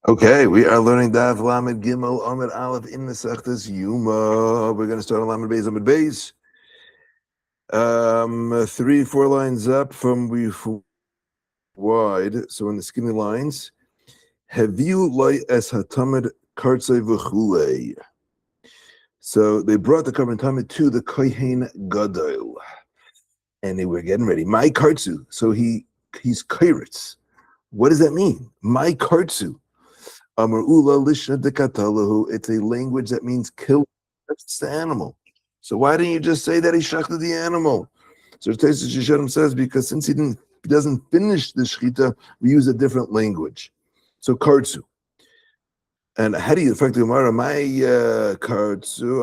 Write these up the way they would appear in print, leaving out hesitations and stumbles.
Okay, we are learning Daf Lamed Gimel Amid Aleph in the Sechtes Yoma. We're going to start on Lamed Beis Amid Beis. 3-4 lines up from we wide. So in the skinny lines, have you light as hatamid kartzei v'chulei? So they brought the carbon tamid to the kohen gadol, and they were getting ready. My kartzu. So he's kairitz. What does that mean? My kartzu. It's a language that means kill the animal. So why didn't you just say that he shechted the animal? So Teisus Yesharim says because since he doesn't finish the shechita, we use a different language. So kartzu. And how do you affect the Gemara? My kartzu.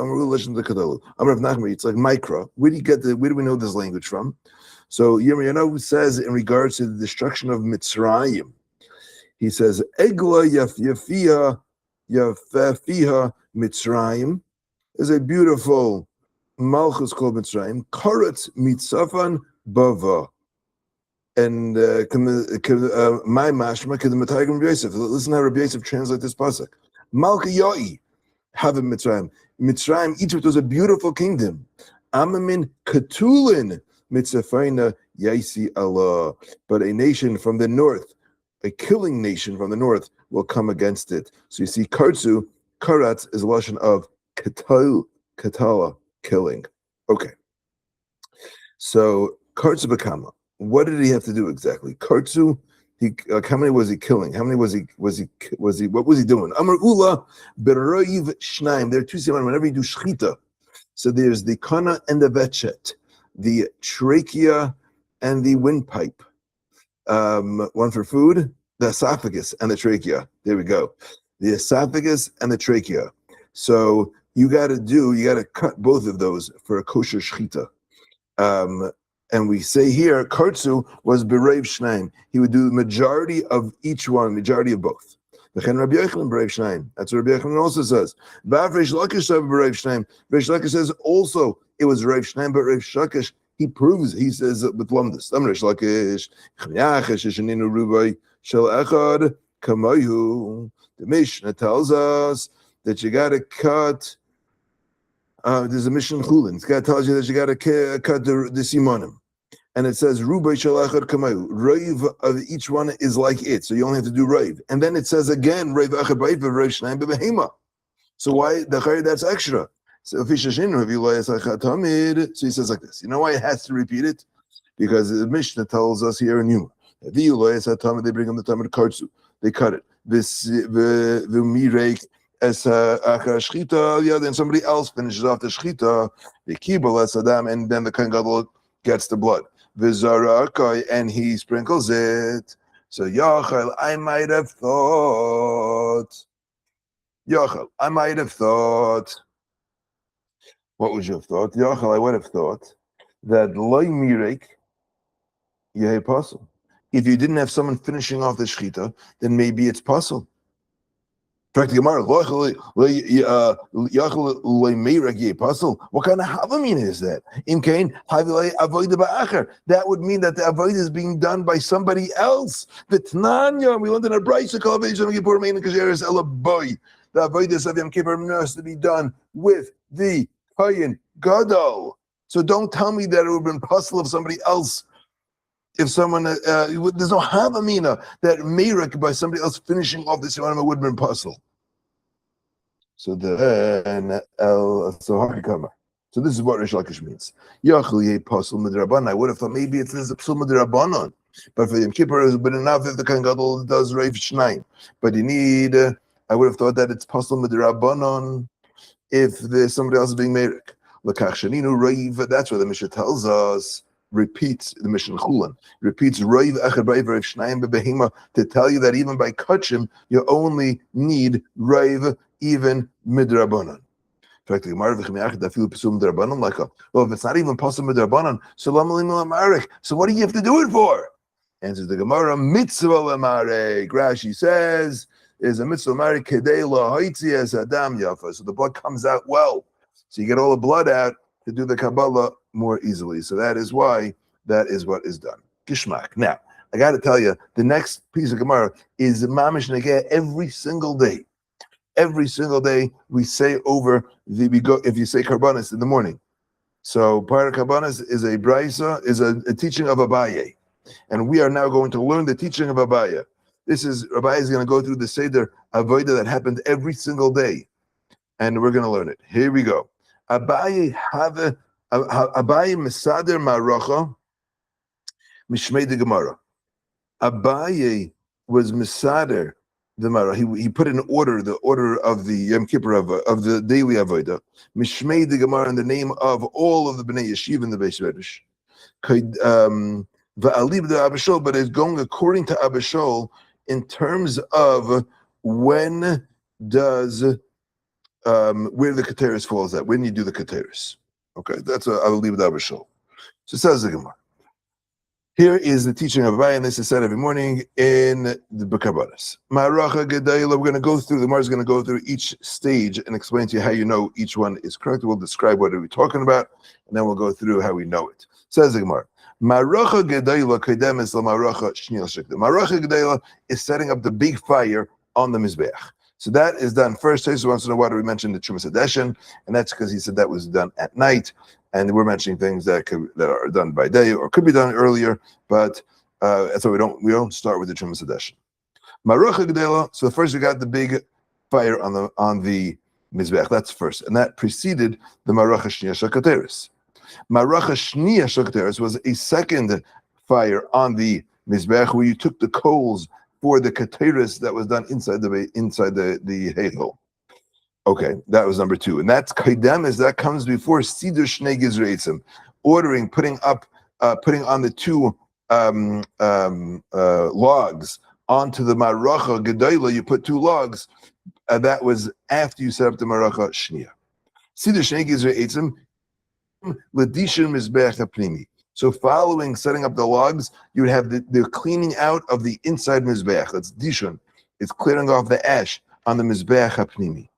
It's like micro. Where do we know this language from? So Yirmiyah says in regards to the destruction of Mitzrayim. He says, Egla Yafia Mitzrayim is a beautiful Malchus called Mitzrayim. Karetz Mitzafan Bava. And my mashma Kedematayim Rabbi Yosef. Listen how Rabbi Yosef translates this pasuk. Malka Yoi have a Mitzrayim. Mitzrayim, Egypt was a beautiful kingdom. Amamin Ketulin Mitzafayna Yaisi Allah. But a nation from the north, a killing nation from the north will come against it. So you see, kartzu, karatz is a lashon of katala, killing. Okay. So kartzu bekama. What did he have to do exactly? Kartzu, how many was he killing? How many what was he doing? Amar ula beroiv shnaim. There are two simanim whenever you do shchita. So there's the kana and the vetchet, the trachea and the windpipe. One for food, the esophagus and the trachea. There we go. The esophagus and the trachea. So you got to cut both of those for a kosher shchita. And we say here, kartzu was bereiv shnaim. He would do the majority of each one, majority of both. That's what Rabbi Yochanan also says. Reish Lakish says also it was reiv shnaim, but Reish Lakish, he proves, he says with Lumdus. The Mishnah tells us that you got to cut. There's a Mishnah Chulin. It's got to tell you that you got to cut the simonim, and it says Rubai shel echad kamayu. Raiv of each one is like it, so you only have to do raiv. And then it says again Raiv echad b'ayit v'raiv shnayim b'behema. So why that's extra? So he says like this. You know why it has to repeat it? Because the Mishnah tells us here in Yoma, they bring him the Talmud Kartzu, they cut it. Then somebody else finishes off the shchita, and then the Kohen Gadol gets the blood. And he sprinkles it. So Yachal, I might have thought. What would you have thought? Yachal, I would have thought that loy mirek yehi pasul. If you didn't have someone finishing off the shechita, then maybe it's pasul. In fact, Gemara, what kind of havamina is that? That would mean that the avoid is being done by somebody else. The Tnanya, we learned in a brayso the avoid of Yom Kippur has to be done with the Kohen Gadol. So don't tell me that it would have been pasul of somebody else. If someone, there's no havamina that meirek by somebody else finishing off the simanim would have been pasul. So So this is what Reish Lakish means. Yachal ye pasul midrabanan. I would have thought maybe it's a pasul midrabanan, but for Yom Kippur it would have been enough if the Kohen Gadol does reiv shnayim. But you need. I would have thought that it's pasul midrabanan if there's somebody else being meirek. L'kach sheninu reiv. That's what the Mishnah tells us. Repeats the Mishnah Chulin. Repeats Reiv Echad Reiv Reiv Shnayim Bebehima to tell you that even by Kachim you only need Reiv even Midrabanan. In fact, the Gemara v'chimiach dafilu pesum midrabanan like well, if it's not even pesum midrabanan, so lama l'marek. So what do you have to do it for? Answers the Gemara, mitzvah l'marek. Rashi says is a mitzvah l'marek kedei lahaitzi as adam yafa. So the blood comes out well. So you get all the blood out to do the Kabbalah more easily. So that is why that is what is done. Gishmak. Now, I got to tell you, the next piece of Gemara is Mamish Negeh every single day. Every single day we say over if you say Karbanis in the morning. So part of Karbanis is a Braisa, is a teaching of Abaye. And we are now going to learn the teaching of Abaye. Abaye is going to go through the Seder Avodah that happened every single day. And we're going to learn it. Here we go. Abaye Meseder Ma'aracha Mishmei de Gemara. Abaye was Meseder the Mara. He put in order the order of the Yom Kippur of the daily Avodah. Mishmei de Gemara in the name of all of the Bnei Yeshiva in the Beis Medrash. Va'alib de Abishol, but it's going according to Abishol in terms of when does where the Keteris falls at, when you do the Keteris. Okay, that's I will leave it Abishol. So it says the Gemara. Here is the teaching of Abai, and this is said every morning in the B'Karbanis. Ma'aracha Gedayla, we're going to go through, the Gemara is going to go through each stage and explain to you how you know each one is correct. We'll describe what are we talking about, and then we'll go through how we know it. Says the Gemara. Ma'aracha Gedayla Kedem is the Ma'aracha Shnil Shekta. Ma'aracha Gedayla is setting up the big fire on the Mizbeach. So that is done first. He wants to know why do we mention the Trumas Hadeshin, and that's because he said that was done at night. And we're mentioning things that are done by day or could be done earlier, but so we don't start with the Trumas Hadeshin. Ma'aracha Gedela. So first we got the big fire on the Mizbeach. That's first, and that preceded the Ma'aracha Shniya Shakateris. Ma'aracha Shniya Shakateris was a second fire on the Mizbeach where you took the coals for the Kateris that was done inside the Heichel. Okay, that was number 2, and that's Kaidem, that comes before Siddur Shnei Gizreitzim, ordering, putting on the 2 logs onto the Ma'aracha Gedayla. You put 2 logs, that was after you set up the Ma'aracha Shniya. Siddur Shnei Gizreitzim, Ladishin Mizbeach HaPnimi. So following setting up the logs, you would have the cleaning out of the inside Mizbeach. That's Dishon. It's clearing off the ash on the Mizbeach HaPnimi.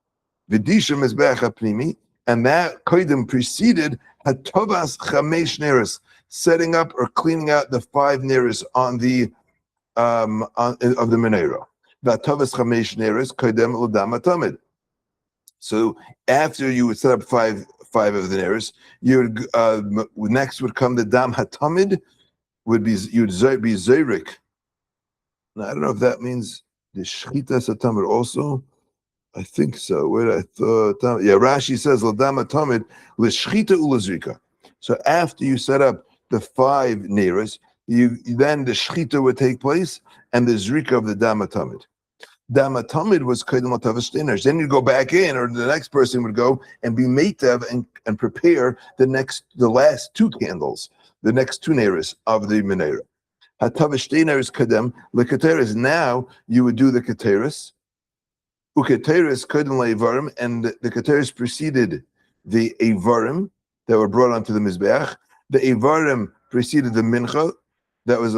V'dishon Mizbeach HaPnimi, and that Kodim preceded Hatovas Chamesh Neris, setting up or cleaning out the 5 Neris on the of the Menorah. Hatovas Chamesh Neris Kodim L'Dam HaTamid. So after you would set up 5 of the Neris, you would next would come the Dam HaTamid, you'd be Zayrik. Now I don't know if that means the Shchitas HaTamid also. I think so. Wait, I thought. Yeah, Rashi says L'Dam HaTamid L'Shchita U'Lazrika. So after you set up the 5 Neris, then the Shchita would take place and the Zrika of the Dam HaTamid. Dam HaTamid was Kedem L'Tavas Shteiners. Then you go back in, or the next person would go and be Meitav and prepare the last 2 candles, the next 2 Neris of the Menorah. HaTavas Shteiners Kedem L'Keteris. Now you would do the Keteris. Uketeris Kedem L'Evarim, and the Keteris preceded the Evarim that were brought onto the Mizbeach. The Evarim preceded the Mincha that was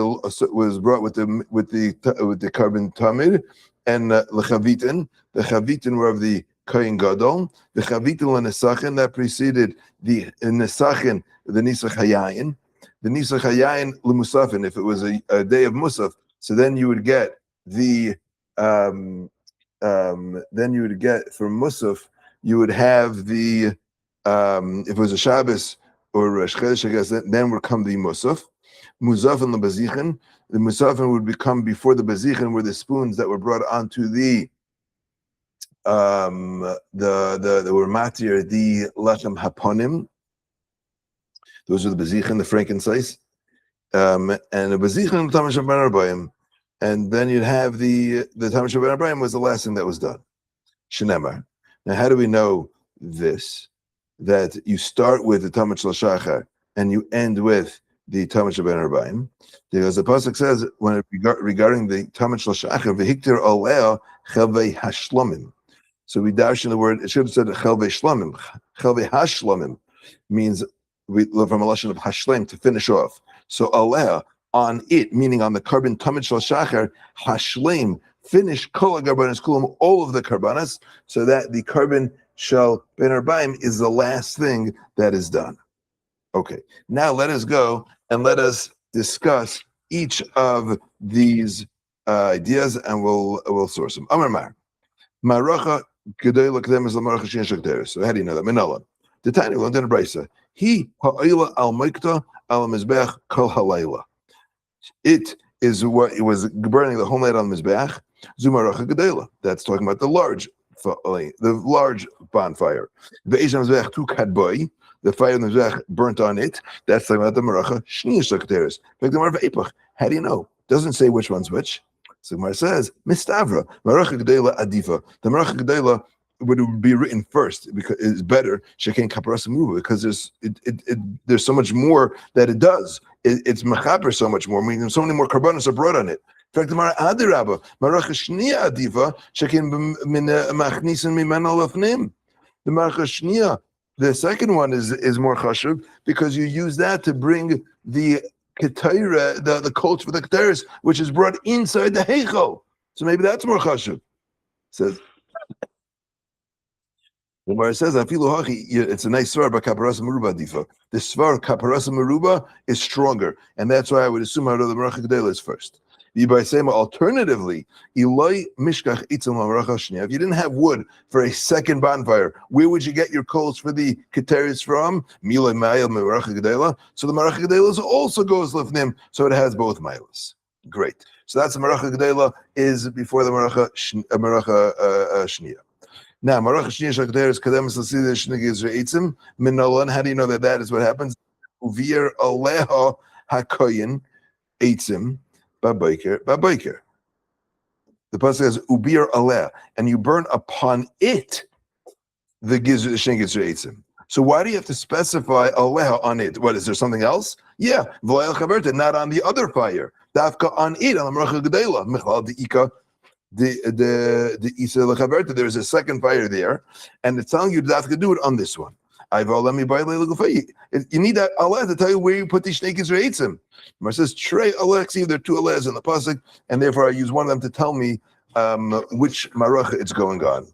brought with the carbon tamid. And lechavitin, the chavitin were of the Kohen Gadol. The chavitin lenesachin that preceded the nesachin, the nisach hayayin. The nisach hayayin lemusafin. If it was a day of musaf, so then you would get the for musaf, you would have the if it was a Shabbos or Rosh Chodesh, I guess then would come the musaf. Muzafin lebazichin. The musafin would become before the bazichin were the spoons that were brought onto the were matir, the lechem haponim. Those are the bazichin, the frankincense, and the bazichin tamash ben arbayim, and then you'd have the tamash ben arbayim was the last thing that was done. Shenemar. Now, how do we know that you start with the tamash l'shachar and you end with the tamash ben arbayim? Because the pasuk says when regarding the tamash l'shachar, v'hiktir aleh chelvei hashlomim. So we dash in the word. It should have said chelvei shlomim. Chelvei hashlomim means we live from a lesson of hashlem, to finish off. So aleh, on it, meaning on the carbon tamash l'shachar, hashlem, finish kol hakarbanos kulam, all of the karbanas, so that the carbon shel ben arbayim is the last thing that is done. Okay, now let us go and let us discuss each of these ideas, and we'll source them. Amar Mar, Maracha Gedela Kedem is Maracha Shin Shakteris. So how do you know that? Minala. The tiny one, then Brisa. He ha'ila al mikta al mizbeach kol halayla. It is what it was burning the whole night on mizbeach. Zumaracha Gedela. That's talking about the large bonfire. The Eisham mizbeach tu kadboy. The fire in the mizbeach burnt on it. That's talking about the Maracha Shniya Shakteris. Like the Maracha Epach. How do you know? Doesn't say which one's which. So Gemara says, Mistavra, Maracha Gedela Adifa. The Maracha Gedela would be written first because it's better, Shekain Kaparas Muva, because there's so much more that it does. It's Mechaber so much more, meaning so many more karbanos are brought on it. In fact, the Mara Adirabba, Maracha Shniya Adifa, Shekain Machnisan Mimana Lafnim. The Maracha Shniya, the second one is more chashuv because you use that to bring the Ketira, the coats for the Keteris, which is brought inside the Heichel. So maybe that's more chashuv. Says the Gemara says, it's a nice svar, but kaparasa meruba difa. The svar kaparasa meruba is stronger, and that's why I would assume out of the Maracha Gedela is first. Alternatively, if you didn't have wood for a second bonfire, where would you get your coals for the keteris from? So the Maracha Gedela also goes lifnim, so it has both milas. Great. So that's the Maracha Gedela is before the Maracha Shniya. Now, Maracha Shniya Shakteris Kademus Lasida Shnigis Reitzim Minolan. How do you know that is what happens? Uvir Aleha Hakoyin Eitzim. Babayker. The pasuk says ubir aleh, and you burn upon it the shingitz reitzim. So why do you have to specify aleh on it? What is there something else? Yeah, v'layel chaverta, not on the other fire. Dafka on it on the Maracha Gedela. Michlal the ika the isa lechaverta. There is a second fire there, and it's telling you dafka do it on this one. You need that aleh to tell you where you put these shneikis reitzim. Mar says trey alexi. There are two alehs in the pasuk, and therefore I use one of them to tell me which maracha it's going on.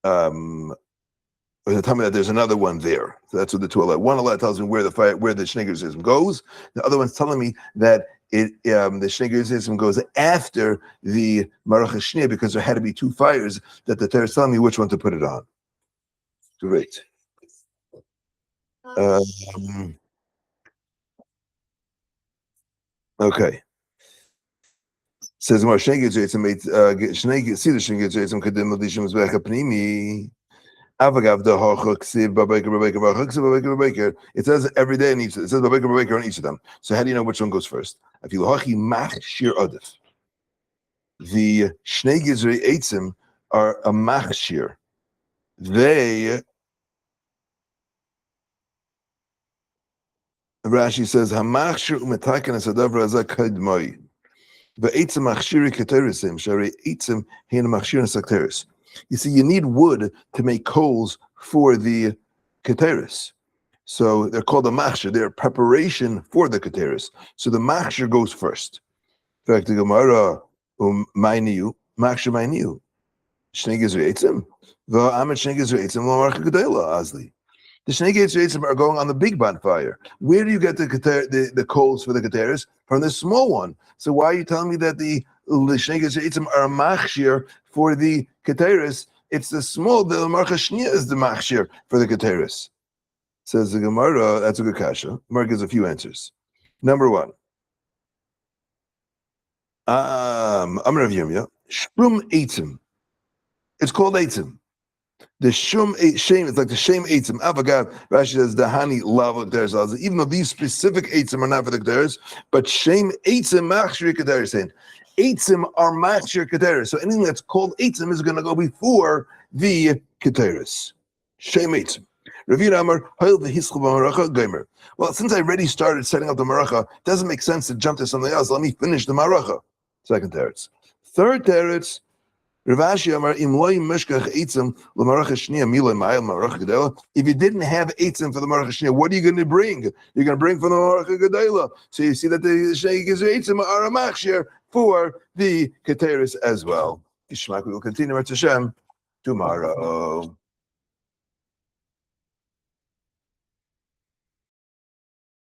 Or to tell me that there's another one there. So that's what the two aleh. One aleh tells me where the shneikis goes. The other one's telling me that the shneikis goes after the maracha shniya because there had to be two fires that the Torah is telling me which one to put it on. Great. Okay. Says more Shnei see the Shnei Yitzim Kadim Ladishim Zbech Apnimi Avagav the Hachuk Siv Babaker Babaker Babaker. It says every day in each. It says Babaker Babaker on each of them. So how do you know which one goes first? If you Hachi Mach Shir Adif, the Shnei Yitzim are a Mach Shir. They Rashi says Hamachshir umetaken asadav razak kadmoi. Ve'etzem machshiri keterisim shari etzem hein machshir sakteris. You see, you need wood to make coals for the keteris. So they're called a machshir. They're preparation for the keteris. So the machshir goes first. In fact, the Gemara ma'iniu machshir ma'iniu shnei gizri etzem ve'amet shnei gizri etzem lo Maracha Gedela azli. The Shnei Yitzim are going on the big bonfire. Where do you get the coals for the keteris? From the small one. So why are you telling me that the Shnei Yitzim are a machshir for the keteris? It's the small, the Maracha Shniya is the machshir for the keteris. Says the Gemara, that's a good kasha. Gemara gives a few answers. Number one. Amar Rav Yirmiyah, Shrum Eitzim. It's called Eitzim. The shum shame is like the shame eitzim. Avagav Rashi says the hani lava keteris. Even though these specific eitzim are not for the keteris, but shame eitzim machshir keteris. Saying eitzim are machshir keteris. So anything that's called eitzim is going to go before the keteris. Shame eitzim. Ravina Amar Hayil v'hischul b'maracha gomer. Well, since I already started setting up the maracha, it doesn't make sense to jump to something else. Let me finish the maracha. Second teretz. Third teretz. Ravashi Amar Imloi Mishkach Eitzim LaMaracha Shniya Mila Ma'il Maracha Gedela. If you didn't have Eitzim for the Maracha Shniya, what are you going to bring? You're going to bring from the Maracha Gedela. So you see that the Shnei Eitzim are a machshir for the keteris as well. Ishmak, we will continue with Hashem tomorrow.